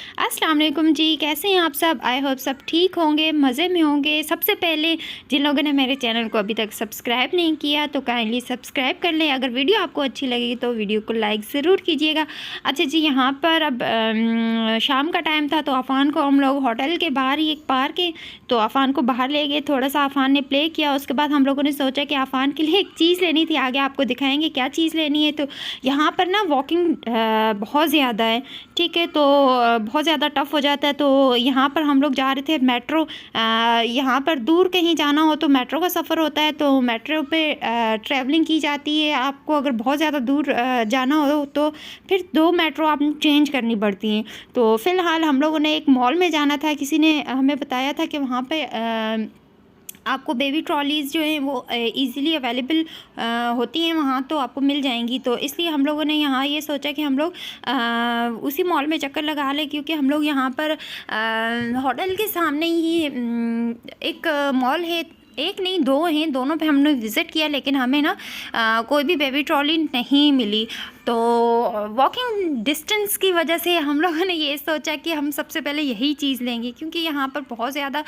अस्सलाम वालेकुम जी, कैसे हैं आप सब। आई होप सब ठीक होंगे, मज़े में होंगे। सबसे पहले जिन लोगों ने मेरे चैनल को अभी तक सब्सक्राइब नहीं किया तो काइंडली सब्सक्राइब कर लें। अगर वीडियो आपको अच्छी लगेगी तो वीडियो को लाइक ज़रूर कीजिएगा। अच्छा जी, यहाँ पर अब शाम का टाइम था तो अफ़ान को हम लोग होटल के बाहर ही एक पार्क है तो अफ़ान को बाहर ले गए। थोड़ा सा अफ़ान ने प्ले किया, उसके बाद हम लोगों ने सोचा कि अफ़ान के लिए एक चीज़ लेनी थी। आगे आपको दिखाएंगे क्या चीज़ लेनी है। तो यहाँ पर ना वॉकिंग बहुत ज़्यादा है, ठीक है, तो बहुत ज़्यादा टफ़ हो जाता है। तो यहाँ पर हम लोग जा रहे थे मेट्रो, यहाँ पर दूर कहीं जाना हो तो मेट्रो का सफ़र होता है, तो मेट्रो पे ट्रैवलिंग की जाती है। आपको अगर बहुत ज़्यादा दूर जाना हो तो फिर 2 मेट्रो आप चेंज करनी पड़ती हैं। तो फ़िलहाल हम लोगों ने एक मॉल में जाना था, किसी ने हमें बताया था कि वहाँ पे आपको बेबी ट्रॉलीज़ जो हैं वो इजीली अवेलेबल होती हैं वहाँ, तो आपको मिल जाएंगी। तो इसलिए हम लोगों ने यहाँ ये सोचा कि हम लोग उसी मॉल में चक्कर लगा लें, क्योंकि हम लोग यहाँ पर होटल के सामने ही एक मॉल है, एक नहीं 2 हैं, दोनों पे हमने विज़िट किया, लेकिन हमें ना कोई भी बेबी ट्रॉली नहीं मिली। तो वॉकिंग डिस्टेंस की वजह से हम लोगों ने ये सोचा कि हम सबसे पहले यही चीज़ लेंगे, क्योंकि यहाँ पर बहुत ज़्यादा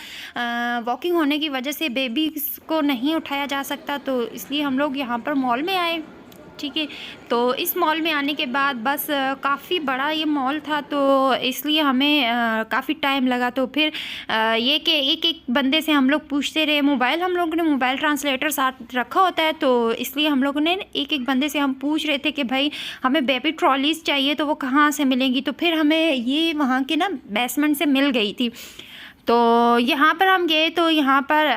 वॉकिंग होने की वजह से बेबीज़ को नहीं उठाया जा सकता। तो इसलिए हम लोग यहाँ पर मॉल में आए, ठीक है। तो इस मॉल में आने के बाद बस काफ़ी बड़ा ये मॉल था, तो इसलिए हमें काफ़ी टाइम लगा। तो फिर ये कि एक एक बंदे से हम लोग पूछते रहे। हम लोगों ने मोबाइल ट्रांसलेटर साथ रखा होता है, तो इसलिए हम लोगों ने एक एक बंदे से हम पूछ रहे थे कि भाई हमें बेबी ट्रॉलीज़ चाहिए तो वो कहाँ से मिलेंगी। तो फिर हमें ये वहाँ के ना बेसमेंट से मिल गई थी। तो यहाँ पर हम गए तो यहाँ पर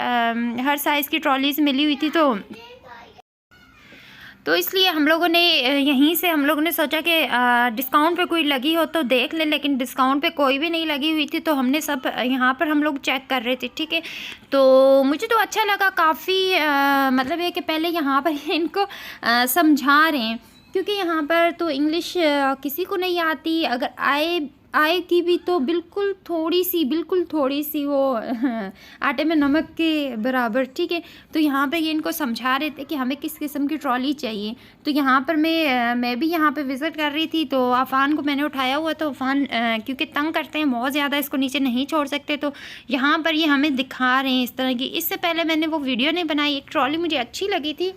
हर साइज़ की ट्रॉलीज़ मिली हुई थी। तो इसलिए हम लोगों ने यहीं से हम लोगों ने सोचा कि डिस्काउंट पे कोई लगी हो तो देख ले, लेकिन डिस्काउंट पे कोई भी नहीं लगी हुई थी। तो हमने सब यहाँ पर हम लोग चेक कर रहे थे, ठीक है। तो मुझे तो अच्छा लगा काफ़ी, मतलब ये कि पहले यहाँ पर इनको समझा रहे हैं, क्योंकि यहाँ पर तो इंग्लिश किसी को नहीं आती। अगर आएगी भी तो बिल्कुल थोड़ी सी वो आटे में नमक के बराबर, ठीक है। तो यहाँ पे ये इनको समझा रहे थे कि हमें किस किस्म की ट्रॉली चाहिए। तो यहाँ पर मैं भी यहाँ पे विज़िट कर रही थी, तो अफ़ान को मैंने उठाया हुआ। तो अफ़ान क्योंकि तंग करते हैं बहुत ज़्यादा, इसको नीचे नहीं छोड़ सकते, तो यहाँ पर ये हमें दिखा रहे हैं इस तरह की। इससे पहले मैंने वो वीडियो नहीं बनाई। एक ट्रॉली मुझे अच्छी लगी थी,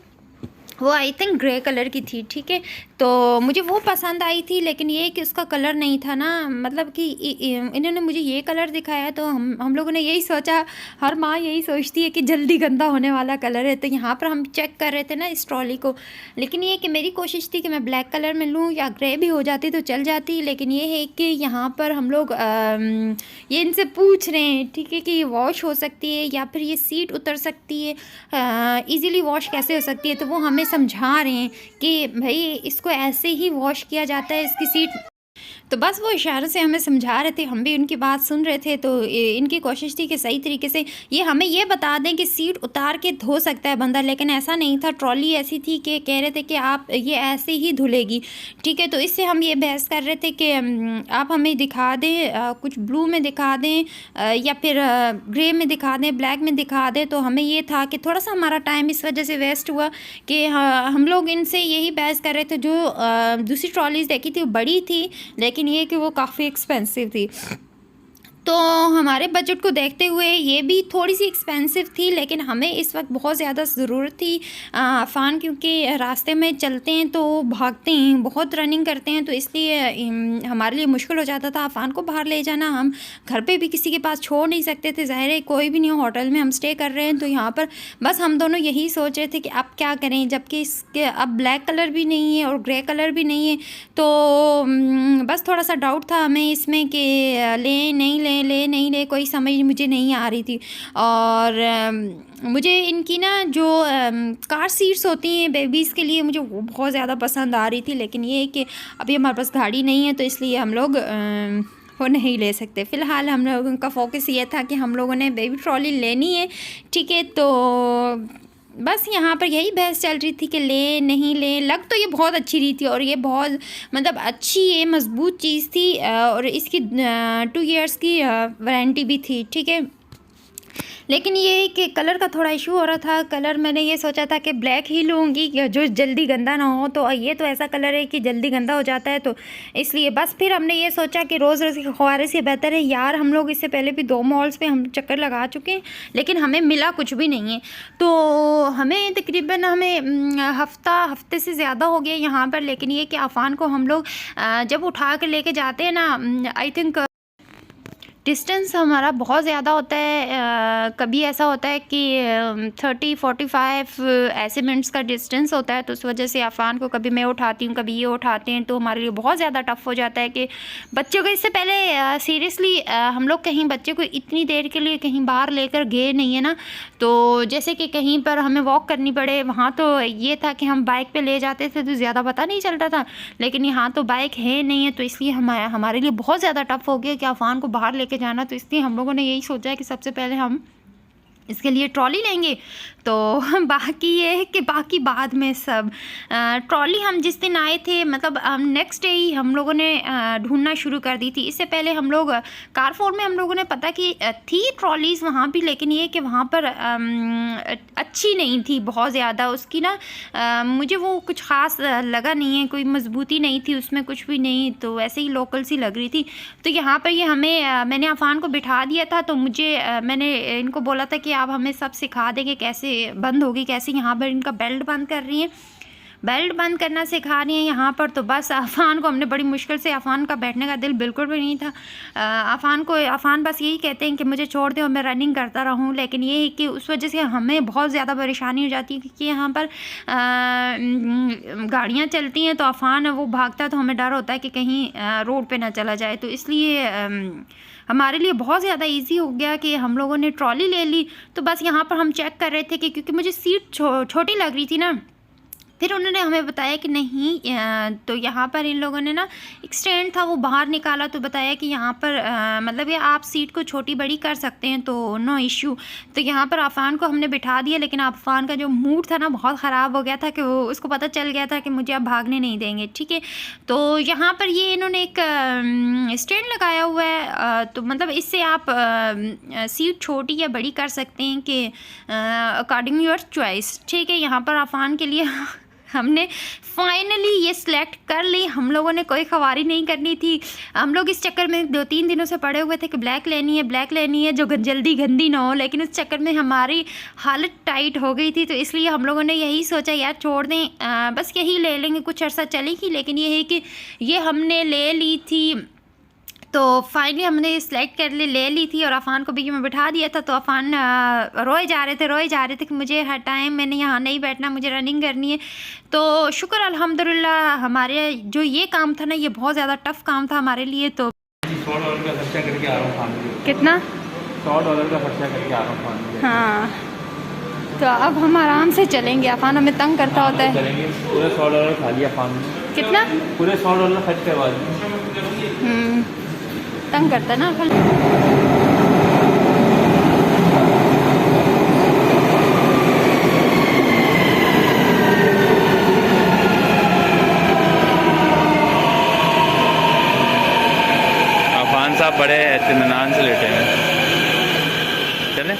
वो आई थिंक ग्रे कलर की थी, ठीक है। तो मुझे वो पसंद आई थी, लेकिन ये कि उसका कलर नहीं था ना, मतलब कि इन्होंने मुझे ये कलर दिखाया। तो हम लोगों ने यही सोचा, हर माँ यही सोचती है कि जल्दी गंदा होने वाला कलर है। तो यहाँ पर हम चेक कर रहे थे ना इस ट्रॉली को, लेकिन ये कि मेरी कोशिश थी कि मैं ब्लैक कलर में लूँ या ग्रे भी हो जाती तो चल जाती। लेकिन ये है कि यहाँ पर हम लोग ये इनसे पूछ रहे हैं, ठीक है, कि ये वॉश हो सकती है या फिर ये सीट उतर सकती है, ईज़िली वॉश कैसे हो सकती है। तो वो हमें समझा रहे हैं कि भाई इसको ऐसे ही वॉश किया जाता है, इसकी सीट। तो बस वो इशारे से हमें समझा रहे थे, हम भी उनकी बात सुन रहे थे। तो इनकी कोशिश थी कि सही तरीके से ये हमें ये बता दें कि सीट उतार के धो सकता है बंदा, लेकिन ऐसा नहीं था। ट्रॉली ऐसी थी कि कह रहे थे कि आप ये ऐसे ही धुलेगी, ठीक है। तो इससे हम ये बहस कर रहे थे कि आप हमें दिखा दें, कुछ ब्लू में दिखा दें या फिर ग्रे में दिखा दें, ब्लैक में दिखा दें। तो हमें ये था कि थोड़ा सा हमारा टाइम इस वजह से वेस्ट हुआ कि हम लोग इनसे यही बहस कर रहे थे। जो दूसरी ट्रॉलीज़ देखी थी वो बड़ी थी, लेकिन ये कि वो काफ़ी एक्सपेंसिव थी। तो हमारे बजट को देखते हुए ये भी थोड़ी सी एक्सपेंसिव थी, लेकिन हमें इस वक्त बहुत ज़्यादा ज़रूरत थी। अफ़ान क्योंकि रास्ते में चलते हैं तो भागते हैं, बहुत रनिंग करते हैं, तो इसलिए हमारे लिए मुश्किल हो जाता था अफ़ान को बाहर ले जाना। हम घर पे भी किसी के पास छोड़ नहीं सकते थे, ज़ाहिर है कोई भी नहीं हो, होटल में हम स्टे कर रहे हैं। तो यहाँ पर बस हम दोनों यही सोच रहे थे कि अब क्या करें, जबकि इसके अब ब्लैक कलर भी नहीं है और ग्रे कलर भी नहीं है। तो बस थोड़ा सा डाउट था हमें इसमें कि नहीं ले, कोई समझ मुझे नहीं आ रही थी। और मुझे इनकी ना जो कार सीट्स होती हैं बेबीज़ के लिए, मुझे वो बहुत ज़्यादा पसंद आ रही थी। लेकिन ये है कि अभी हमारे पास गाड़ी नहीं है, तो इसलिए हम लोग वो नहीं ले सकते। फ़िलहाल हम लोगों का फोकस ये था कि हम लोगों ने बेबी ट्रॉली लेनी है, ठीक है। तो बस यहाँ पर यही बहस चल रही थी कि ले नहीं ले। लग तो ये बहुत अच्छी रही थी, और ये बहुत मतलब अच्छी ये मज़बूत चीज़ थी, और इसकी 2 ईयर्स की वारंटी भी थी, ठीक है। लेकिन ये है कि कलर का थोड़ा इशू हो रहा था। कलर मैंने ये सोचा था कि ब्लैक ही लूँगी जो जल्दी गंदा ना हो, तो ये तो ऐसा कलर है कि जल्दी गंदा हो जाता है, तो इसलिए बस फिर हमने ये सोचा कि रोज़ रोज़ की ख्वारिश से बेहतर है यार। हम लोग इससे पहले भी 2 मॉल्स पे हम चक्कर लगा चुके हैं, लेकिन हमें मिला कुछ भी नहीं है। तो हमें तकरीबन हफ्ते से ज़्यादा हो गया यहाँ पर। लेकिन ये कि अफ़ान को हम लोग जब उठा के लेके जाते हैं ना, आई थिंक डिस्टेंस हमारा बहुत ज़्यादा होता है। कभी ऐसा होता है कि 30-45 ऐसे मिनट्स का डिस्टेंस होता है, तो उस वजह से अफ़ान को कभी मैं उठाती हूँ, कभी ये उठाते हैं, तो हमारे लिए बहुत ज़्यादा टफ़ हो जाता है कि बच्चों को इससे पहले सीरियसली हम लोग कहीं बच्चे को इतनी देर के लिए कहीं बाहर लेकर गए नहीं है ना। तो जैसे कि कहीं पर हमें वॉक करनी पड़े, वहाँ तो ये था कि हम बाइक पे ले जाते थे तो ज़्यादा पता नहीं चलता था, लेकिन यहाँ तो बाइक है नहीं है, तो इसलिए हमारे लिए बहुत ज़्यादा टफ़ हो गया कि अफ़ान को बाहर लेके जाना। तो इसलिए हम लोगों ने यही सोचा है कि सबसे पहले हम इसके लिए ट्रॉली लेंगे। तो बाकी ये है कि बाकी बाद में सब ट्रॉली हम जिस दिन आए थे, मतलब नेक्स्ट डे ही हम लोगों ने ढूंढना शुरू कर दी थी। इससे पहले हम लोग कारफोर में हम लोगों ने पता कि थी ट्रॉलीज़ वहाँ भी, लेकिन ये कि वहाँ पर अच्छी नहीं थी बहुत ज़्यादा उसकी ना, मुझे वो कुछ ख़ास लगा नहीं है, कोई मजबूती नहीं थी उसमें, कुछ भी नहीं, तो ऐसे ही लोकल सी लग रही थी। तो यहाँ पर ये मैंने अफ़ान को बिठा दिया था, तो मैंने इनको बोला था कि आप हमें सब सिखा देंगे कैसे बंद होगी, कैसे। यहाँ पर इनका बेल्ट बंद कर रही हैं, बेल्ट बंद करना सिखा रही हैं यहाँ पर। तो बस अफ़ान को हमने बड़ी मुश्किल से, अफ़ान का बैठने का दिल बिल्कुल भी नहीं था। अफ़ान बस यही कहते हैं कि मुझे छोड़ दो, मैं रनिंग करता रहूँ। लेकिन ये है कि उस वजह से हमें बहुत ज़्यादा परेशानी हो जाती है, क्योंकि यहाँ पर गाड़ियाँ चलती हैं, तो अफ़ान वो भागता है, तो हमें डर होता है कि कहीं रोड पर ना चला जाए। तो इसलिए हमारे लिए बहुत ज़्यादा इजी हो गया कि हम लोगों ने ट्रॉली ले ली। तो बस यहाँ पर हम चेक कर रहे थे कि क्योंकि मुझे सीट छोटी लग रही थी ना, फिर उन्होंने हमें बताया कि नहीं, तो यहाँ पर इन लोगों ने ना एक स्टैंड था वो बाहर निकाला, तो बताया कि यहाँ पर मतलब ये आप सीट को छोटी बड़ी कर सकते हैं, तो नो इशू। तो यहाँ पर अफ़ान को हमने बिठा दिया, लेकिन अफ़ान का जो मूड था ना बहुत ख़राब हो गया था कि वो उसको पता चल गया था कि मुझे अब भागने नहीं देंगे, ठीक है। तो यहाँ पर ये इन्होंने एक स्टैंड लगाया हुआ है, तो मतलब इससे आप सीट छोटी या बड़ी कर सकते हैं कि अकॉर्डिंग योर चॉइस, ठीक है। यहाँ पर अफ़ान के लिए हमने फाइनली ये सिलेक्ट कर ली। हम लोगों ने कोई ख़वारी नहीं करनी थी। हम लोग इस चक्कर में 2-3 दिनों से पड़े हुए थे कि ब्लैक लेनी है जो जल्दी गंदी ना हो, लेकिन उस चक्कर में हमारी हालत टाइट हो गई थी। तो इसलिए हम लोगों ने यही सोचा यार छोड़ दें, बस यही ले लेंगे, कुछ अर्सा चलेगी। लेकिन ये है कि ये हमने ले ली थी, तो फाइनली हमने सेलेक्ट कर ले ली थी, और अफ़ान को भी मैं बिठा दिया था। तो अफ़ान रोए जा रहे थे कि मुझे हर टाइम मैंने यहाँ नहीं बैठना, मुझे रनिंग करनी है। तो शुक्र अल्हम्दुलिल्लाह, हमारे जो ये काम था ना, ये बहुत ज़्यादा टफ़ काम था हमारे लिए। तो $100 का खर्चा करके आ रहा हूँ। कितना? $100 का खर्चा करके आ रहा हूँ। हाँ, तो अब हम आराम से चलेंगे। अफ़ान हमें तंग करता होता है। चलेंगे, पूरे $100 खा लिया अफ़ान ने। कितना? पूरे $100 खर्च करवा दिए। तंग करता ना। अफ़ान साहब बड़े इत्मीनान से लेटे हैं। चले।